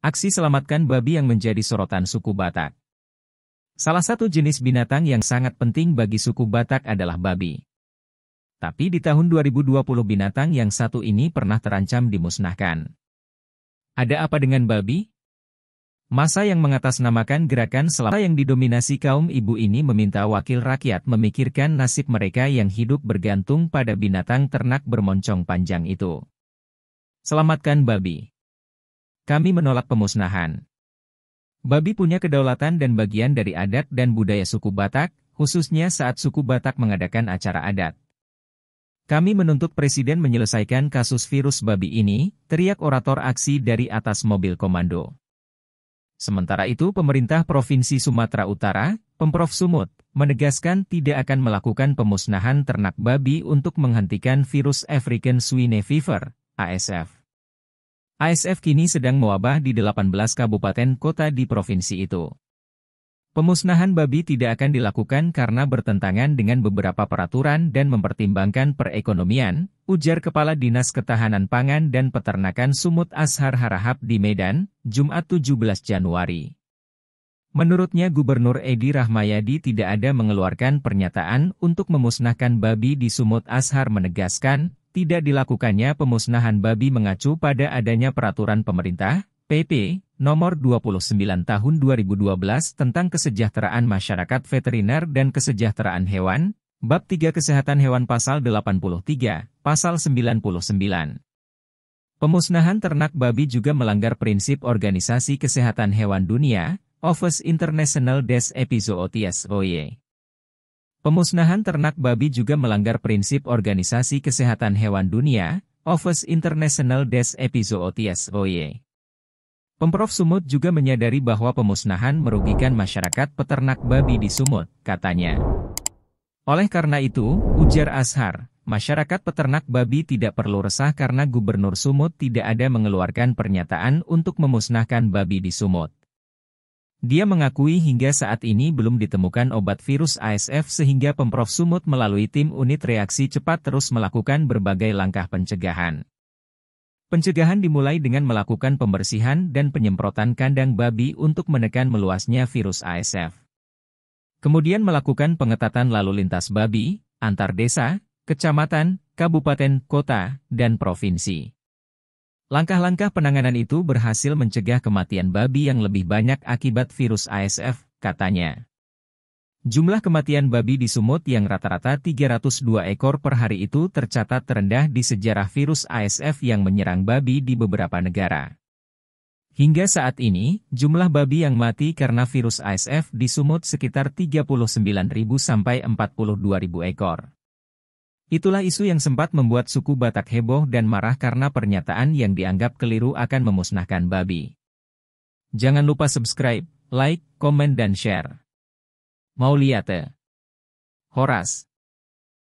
Aksi selamatkan babi yang menjadi sorotan suku Batak. Salah satu jenis binatang yang sangat penting bagi suku Batak adalah babi. Tapi di tahun 2020 binatang yang satu ini pernah terancam dimusnahkan. Ada apa dengan babi? Massa yang mengatasnamakan gerakan selamat yang didominasi kaum ibu ini meminta wakil rakyat memikirkan nasib mereka yang hidup bergantung pada binatang ternak bermoncong panjang itu. Selamatkan babi. Kami menolak pemusnahan. Babi punya kedaulatan dan bagian dari adat dan budaya suku Batak, khususnya saat suku Batak mengadakan acara adat. Kami menuntut Presiden menyelesaikan kasus virus babi ini, teriak orator aksi dari atas mobil komando. Sementara itu pemerintah Provinsi Sumatera Utara, Pemprov Sumut, menegaskan tidak akan melakukan pemusnahan ternak babi untuk menghentikan virus African Swine Fever, ASF. ASF kini sedang mewabah di 18 kabupaten kota di provinsi itu. Pemusnahan babi tidak akan dilakukan karena bertentangan dengan beberapa peraturan dan mempertimbangkan perekonomian, ujar Kepala Dinas Ketahanan Pangan dan Peternakan Sumut Ashar Harahap di Medan, Jumat 17 Januari. Menurutnya Gubernur Edi Rahmayadi tidak ada mengeluarkan pernyataan untuk memusnahkan babi di Sumut. Ashar menegaskan, tidak dilakukannya pemusnahan babi mengacu pada adanya peraturan pemerintah, PP, Nomor 29 Tahun 2012 tentang Kesejahteraan Masyarakat Veteriner dan Kesejahteraan Hewan, Bab 3 Kesehatan Hewan Pasal 83, Pasal 99. Pemusnahan ternak babi juga melanggar prinsip Organisasi Kesehatan Hewan Dunia, Office International des Epizooties OIE. Pemusnahan ternak babi juga melanggar prinsip Organisasi Kesehatan Hewan Dunia, Office International des Epizooties OIE. Pemprov Sumut juga menyadari bahwa pemusnahan merugikan masyarakat peternak babi di Sumut, katanya. Oleh karena itu, ujar Ashar, masyarakat peternak babi tidak perlu resah karena Gubernur Sumut tidak ada mengeluarkan pernyataan untuk memusnahkan babi di Sumut. Dia mengakui hingga saat ini belum ditemukan obat virus ASF sehingga Pemprov Sumut melalui tim unit reaksi cepat terus melakukan berbagai langkah pencegahan. Pencegahan dimulai dengan melakukan pembersihan dan penyemprotan kandang babi untuk menekan meluasnya virus ASF. Kemudian melakukan pengetatan lalu lintas babi, antar desa, kecamatan, kabupaten, kota, dan provinsi. Langkah-langkah penanganan itu berhasil mencegah kematian babi yang lebih banyak akibat virus ASF, katanya. Jumlah kematian babi di Sumut yang rata-rata 302 ekor per hari itu tercatat terendah di sejarah virus ASF yang menyerang babi di beberapa negara. Hingga saat ini, jumlah babi yang mati karena virus ASF di Sumut sekitar 39.000 sampai 42.000 ekor. Itulah isu yang sempat membuat suku Batak heboh dan marah karena pernyataan yang dianggap keliru akan memusnahkan babi. Jangan lupa subscribe, like, komen dan share. Mau lihat? Horas.